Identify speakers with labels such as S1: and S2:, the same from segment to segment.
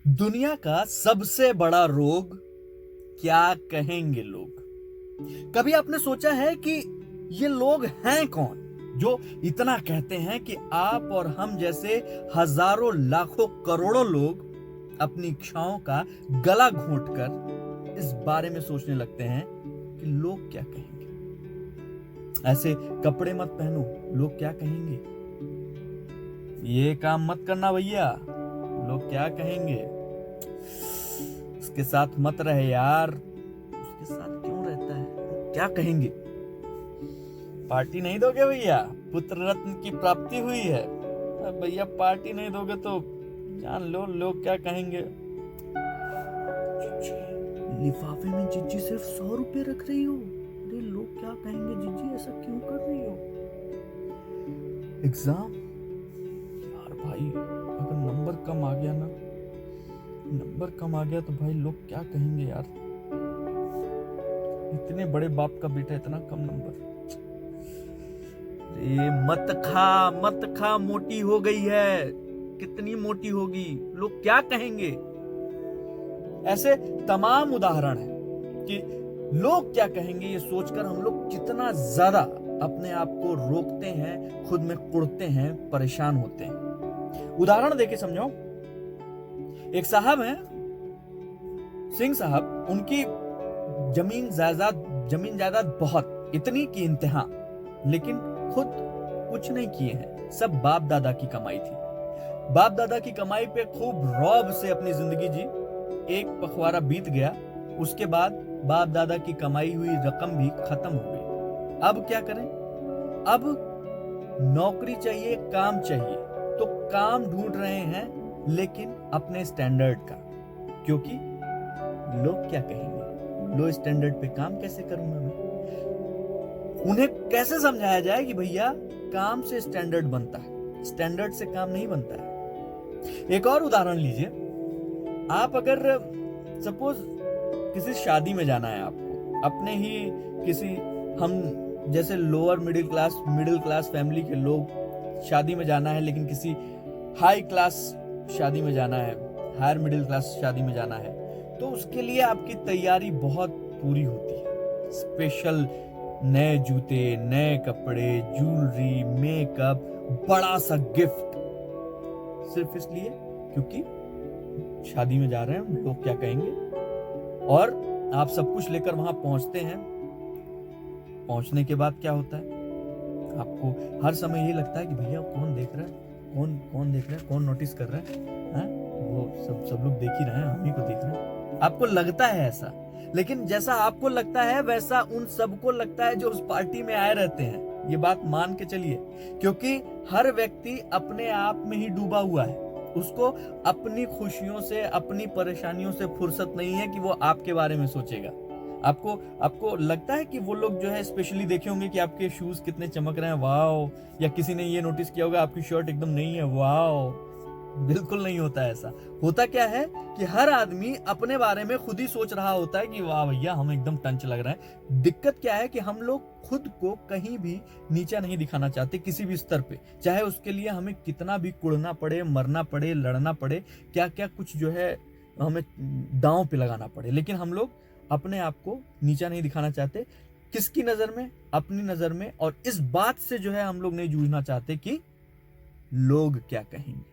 S1: दुनिया का सबसे बड़ा रोग, क्या कहेंगे लोग। कभी आपने सोचा है कि ये लोग हैं कौन जो इतना कहते हैं कि आप और हम जैसे हजारों लाखों करोड़ों लोग अपनी इच्छाओं का गला घोंटकर इस बारे में सोचने लगते हैं कि लोग क्या कहेंगे। ऐसे कपड़े मत पहनो, लोग क्या कहेंगे। ये काम मत करना भैया, लोग क्या कहेंगे। उसके साथ मत रहे यार, उसके साथ क्यों रहता है, लोग क्या कहेंगे। पार्टी नहीं दोगे भैया, पुत्र रत्न की प्राप्ति हुई है। भैया पार्टी नहीं दोगे तो जान लो लोग क्या कहेंगे। लिफाफे में जीजी सिर्फ 100 रुपए रख रही हो, अरे लोग क्या कहेंगे जीजी, ऐसा क्यों कर रही हो। एग्जाम यार भाई, अगर नंबर कम आ गया ना, नंबर कम आ गया तो भाई लोग क्या कहेंगे यार। इतने बड़े बाप का बेटा, इतना कम नंबर। ये मत खा, मोटी हो गई है। कितनी मोटी होगी, लोग क्या कहेंगे। ऐसे तमाम उदाहरण है कि लोग क्या कहेंगे ये सोचकर हम लोग कितना ज्यादा अपने आप को रोकते हैं, खुद में कुड़ते हैं, परेशान होते हैं। उदाहरण देके समझाओ। एक साहब हैं, सिंह साहब, उनकी जमीन जायदाद बहुत, इतनी की इंतहा, लेकिन खुद कुछ नहीं किए हैं। सब बाप दादा की कमाई थी। बाप दादा की कमाई पे खूब रौब से अपनी जिंदगी जी। एक पखवाड़ा बीत गया, उसके बाद बाप दादा की कमाई हुई रकम भी खत्म हो गई। अब क्या करें। अब नौकरी चाहिए, काम चाहिए, तो काम ढूंढ रहे हैं, लेकिन अपने स्टैंडर्ड का, क्योंकि लोग क्या कहेंगे, लो स्टैंडर्ड पे काम कैसे करूंगा मैं। उन्हें कैसे समझाया जाए कि भैया काम से स्टैंडर्ड बनता है, स्टैंडर्ड से काम नहीं बनता है। एक और उदाहरण लीजिए। आप अगर सपोज किसी शादी में जाना है आपको, अपने ही किसी, हम जैसे लोअर मिडिल क्लास फैमिली के लोग शादी में जाना है, लेकिन किसी हाई क्लास शादी में जाना है, हायर मिडिल क्लास शादी में जाना है, तो उसके लिए आपकी तैयारी बहुत पूरी होती है। स्पेशल नए जूते, नए कपड़े, ज्वेलरी, मेकअप, बड़ा सा गिफ्ट, सिर्फ इसलिए क्योंकि शादी में जा रहे हैं, लोग क्या कहेंगे। और आप सब कुछ लेकर वहां पहुंचते हैं। पहुंचने के बाद क्या होता है, आपको हर समय ये लगता है कि भैया कौन देख रहा है, कौन देख रहा है, कौन नोटिस कर रहा है, वो सब लोग देख ही रहे हैं, हम ही को देख रहे हैं। आपको लगता है ऐसा, लेकिन जैसा आपको लगता है वैसा उन सबको लगता है जो उस पार्टी में आए रहते हैं। ये बात मान के चलिए, क्योंकि हर व्यक्ति अपने आप में ही डूबा हुआ है। उसको अपनी खुशियों से, अपनी परेशानियों से फुर्सत नहीं है कि वो आपके बारे में सोचेगा। आपको लगता है कि वो लोग जो है स्पेशली देखे होंगे कि आपके शूज कितने चमक रहे हैं, वाओ, या किसी ने ये नोटिस किया होगा आपकी शर्ट एकदम नई है, वाओ। बिल्कुल नहीं होता ऐसा। होता क्या है कि हर आदमी अपने बारे में खुद ही सोच रहा होता है कि वाह भैया हम एकदम टंच लग रहे हैं। दिक्कत क्या है कि हम लोग खुद को कहीं भी नीचा नहीं दिखाना चाहते, किसी भी स्तर पे, चाहे उसके लिए हमें कितना भी कुड़ना पड़े, मरना पड़े, लड़ना पड़े, क्या क्या कुछ जो है हमें दांव पे लगाना पड़े, लेकिन हम लोग अपने आप को नीचा नहीं दिखाना चाहते। किसकी नजर में, अपनी नजर में। और इस बात से जो है हम लोग नहीं जूझना चाहते कि लोग क्या कहेंगे।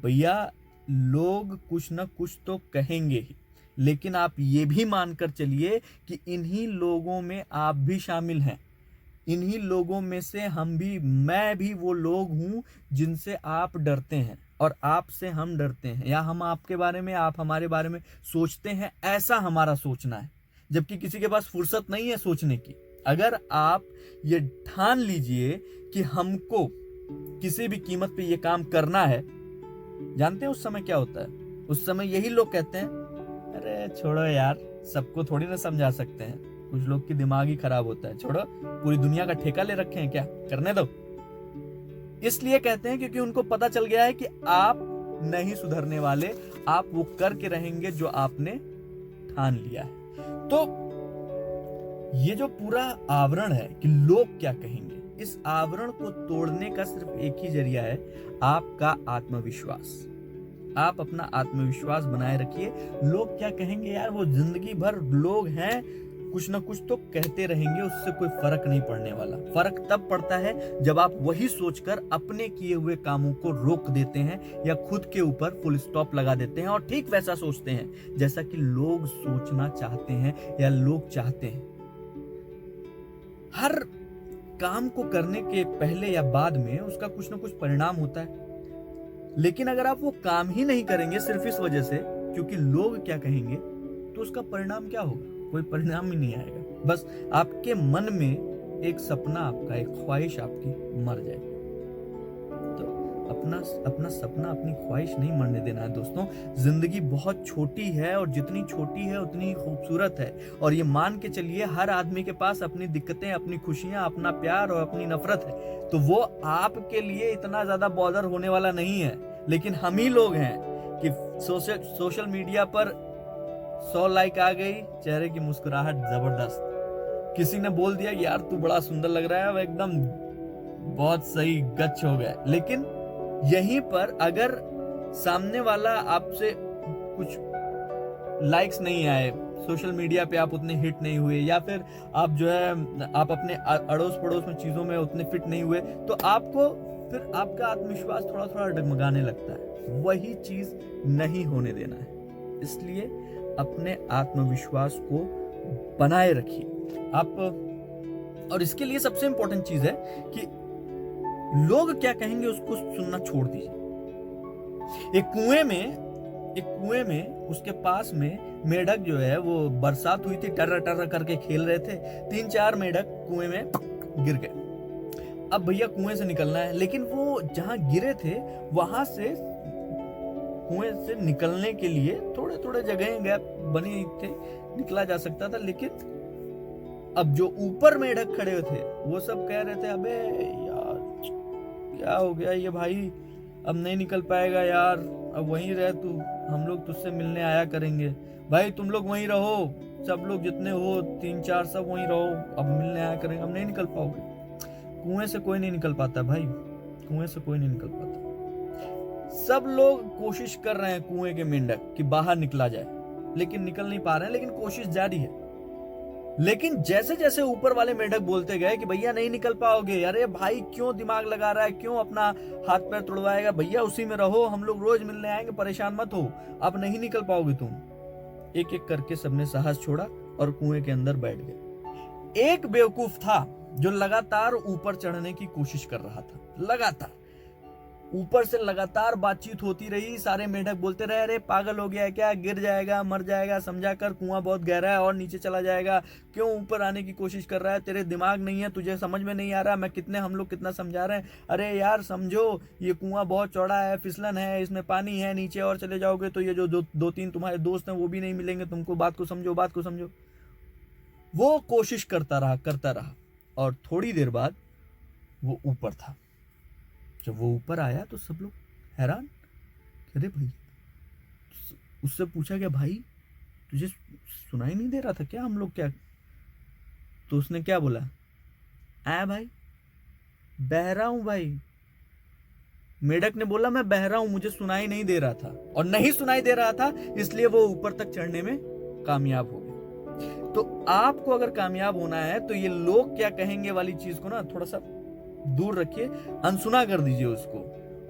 S1: भैया लोग कुछ ना कुछ तो कहेंगे ही, लेकिन आप ये भी मानकर चलिए कि इन्हीं लोगों में आप भी शामिल हैं। इन्हीं लोगों में से हम भी, मैं भी वो लोग हूं जिनसे आप डरते हैं, और आपसे हम डरते हैं, या हम आपके बारे में, आप हमारे बारे में सोचते हैं ऐसा हमारा सोचना है, जबकि किसी के पास फुर्सत नहीं है सोचने की। अगर आप ये ठान लीजिए कि हमको किसी भी कीमत पे ये काम करना है, जानते हैं उस समय क्या होता है। उस समय यही लोग कहते हैं, अरे छोड़ो यार, सबको थोड़ी ना समझा सकते हैं, कुछ लोग की दिमाग ही खराब होता है, छोड़ो, पूरी दुनिया का ठेका ले रखे हैं क्या, करने दो। इसलिए कहते हैं क्योंकि उनको पता चल गया है कि आप नहीं सुधरने वाले, आप वो करके रहेंगे जो आपने ठान लिया है। तो ये जो पूरा आवरण है कि लोग क्या कहेंगे, इस आवरण को तोड़ने का सिर्फ एक ही जरिया है, आपका आत्मविश्वास। आप अपना आत्मविश्वास बनाए रखिए। लोग क्या कहेंगे यार, वो जिंदगी भर लोग हैं, कुछ ना कुछ तो कहते रहेंगे, उससे कोई फर्क नहीं पड़ने वाला। फर्क तब पड़ता है जब आप वही सोचकर अपने किए हुए कामों को रोक देते हैं या खुद के ऊपर फुल स्टॉप लगा देते हैं और ठीक वैसा सोचते हैं जैसा कि लोग सोचना चाहते हैं या लोग चाहते हैं। हर काम को करने के पहले या बाद में उसका कुछ ना कुछ परिणाम होता है, लेकिन अगर आप वो काम ही नहीं करेंगे सिर्फ इस वजह से क्योंकि लोग क्या कहेंगे, तो उसका परिणाम क्या होगा? कोई परिणाम ही नहीं आएगा। बस आपके मन में एक सपना आपका, एक ख्वाहिश आपकी मर जाएगी। तो अपना सपना, अपनी ख्वाहिश नहीं मरने देना है दोस्तों। जिंदगी बहुत छोटी है और जितनी छोटी है उतनी खूबसूरत है। और ये मान के चलिए, हर आदमी के पास अपनी दिक्कतें, अपनी खुशियां, अपना प्यार और अपनी नफरत है। तो वो आपके लिए इतना ज्यादा बॉदर होने वाला नहीं है। लेकिन हम ही लोग हैं कि सोशल मीडिया पर 100 लाइक आ गई, चेहरे की मुस्कुराहट जबरदस्त, किसी ने बोल दिया यार तू बड़ा सुंदर लग रहा है, वो एकदम बहुत सही गच्छ हो गया। लेकिन यहीं पर अगर सामने वाला आपसे कुछ लाइक्स नहीं आए, सोशल मीडिया पे आप उतने हिट नहीं हुए, या फिर आप जो है आप अपने अड़ोस पड़ोस में चीजों में उतने फिट नहीं हुए, तो आपको फिर आपका आत्मविश्वास थोड़ा थोड़ा डगमगाने लगता है। वही चीज नहीं होने देना है। इसलिए अपने आत्मविश्वास को बनाए रखिए आप। और इसके लिए सबसे इंपॉर्टेंट चीज है कि लोग क्या कहेंगे उसको सुनना छोड़ दीजिए। एक कुएं में उसके पास में मेढक जो है, वो बरसात हुई थी, टर्रा टर्रा करके खेल रहे थे, 3-4 मेढक कुएं में गिर गए। अब भैया कुएं से निकलना है, लेकिन वो जहां गिरे थे वहां से कुएं से निकलने के लिए थोड़े थोड़े जगह गैप बनी थे, निकला जा सकता था। लेकिन अब जो ऊपर मेढक खड़े थे वो सब कह रहे थे अबे यार क्या हो गया ये भाई, अब नहीं निकल पाएगा यार, अब वहीं रह तू, हम लोग तुझसे मिलने आया करेंगे। भाई तुम लोग वहीं रहो, सब लोग जितने हो 3-4 सब वहीं रहो, अब मिलने आया करेंगे, अब नहीं निकल पाओगे। कुएं से कोई नहीं निकल पाता भाई, कुएं से कोई नहीं निकल पाता। सब लोग कोशिश कर रहे हैं कुएं के मेंढक कि बाहर निकला जाए, लेकिन निकल नहीं पा रहे हैं, लेकिन कोशिश जारी है। लेकिन जैसे जैसे ऊपर वाले मेंढक बोलते गए कि भैया नहीं निकल पाओगे, अरे भाई क्यों दिमाग लगा रहा है, क्यों अपना हाथ पैर तुड़वाएगा, भैया उसी में रहो, हम लोग रोज मिलने आएंगे, परेशान मत हो, अब नहीं निकल पाओगे तुम। एक एक करके सबने साहस छोड़ा और कुएं के अंदर बैठ गए। एक बेवकूफ था जो लगातार ऊपर चढ़ने की कोशिश कर रहा था, लगातार ऊपर से लगातार बातचीत होती रही। सारे मेढक बोलते रहे अरे पागल हो गया है क्या, गिर जाएगा, मर जाएगा, समझा कर कुआं बहुत गहरा है और नीचे चला जाएगा, क्यों ऊपर आने की कोशिश कर रहा है, तेरे दिमाग नहीं है, तुझे समझ में नहीं आ रहा, हम लोग कितना समझा रहे हैं, अरे यार समझो, ये कुआं बहुत चौड़ा है, फिसलन है, इसमें पानी है, नीचे और चले जाओगे तो ये जो 2-3 तुम्हारे दोस्त हैं वो भी नहीं मिलेंगे तुमको, बात को समझो। वो कोशिश करता रहा और थोड़ी देर बाद वो ऊपर था। जब वो ऊपर आया तो सब लोग हैरान, अरे भाई, उससे पूछा क्या भाई तुझे सुनाई नहीं दे रहा था क्या, हम लोग क्या? तो उसने क्या बोला, भाई बह रहा हूं भाई। मेढक ने बोला मैं बह रहा हूं, मुझे सुनाई नहीं दे रहा था, और नहीं सुनाई दे रहा था इसलिए वो ऊपर तक चढ़ने में कामयाब हो गए। तो आपको अगर कामयाब होना है तो ये लोग क्या कहेंगे वाली चीज को ना थोड़ा सा दूर रखिए, अनसुना कर दीजिए उसको,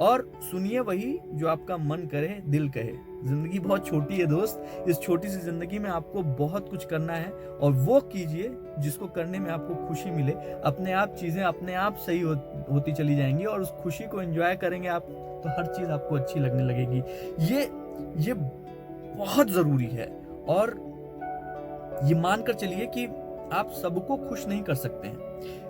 S1: और सुनिए वही जो आपका मन करे, दिल कहे। जिंदगी बहुत छोटी है दोस्त, इस छोटी सी जिंदगी में आपको बहुत कुछ करना है, और वो कीजिए जिसको करने में आपको खुशी मिले। अपने आप चीजें अपने आप सही होती चली जाएंगी, और उस खुशी को एंजॉय करेंगे आप तो हर चीज आपको अच्छी लगने लगेगी। ये बहुत जरूरी है। और ये मानकर चलिए कि आप सबको खुश नहीं कर सकते हैं।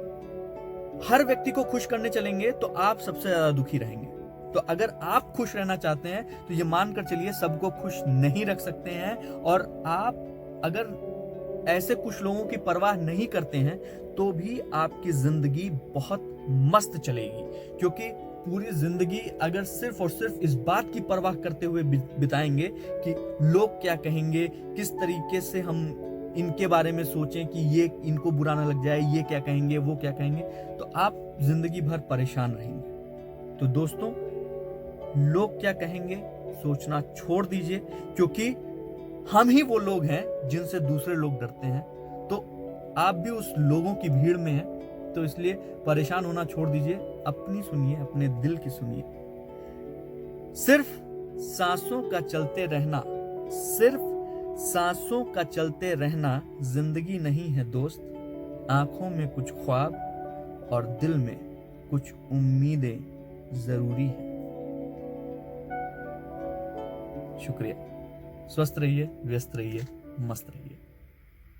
S1: हर व्यक्ति को खुश करने चलेंगे तो आप सबसे ज्यादा दुखी रहेंगे। तो अगर आप खुश रहना चाहते हैं तो ये मानकर चलिए सबको खुश नहीं रख सकते हैं, और आप अगर ऐसे कुछ लोगों की परवाह नहीं करते हैं तो भी आपकी जिंदगी बहुत मस्त चलेगी। क्योंकि पूरी जिंदगी अगर सिर्फ और सिर्फ इस बात की परवाह करते हुए बिताएंगे कि लोग क्या कहेंगे, किस तरीके से हम इनके बारे में सोचें कि ये इनको बुरा ना लग जाए, ये क्या कहेंगे, वो क्या कहेंगे, तो आप जिंदगी भर परेशान रहेंगे। तो दोस्तों, लोग क्या कहेंगे सोचना छोड़ दीजिए, क्योंकि हम ही वो लोग हैं जिनसे दूसरे लोग डरते हैं। तो आप भी उस लोगों की भीड़ में हैं, तो इसलिए परेशान होना छोड़ दीजिए, अपनी सुनिए, अपने दिल की सुनिए। सिर्फ सांसों का चलते रहना, सिर्फ सांसों का चलते रहना जिंदगी नहीं है दोस्त। आंखों में कुछ ख्वाब और दिल में कुछ उम्मीदें जरूरी है। शुक्रिया। स्वस्थ रहिए, व्यस्त रहिए, मस्त रहिए।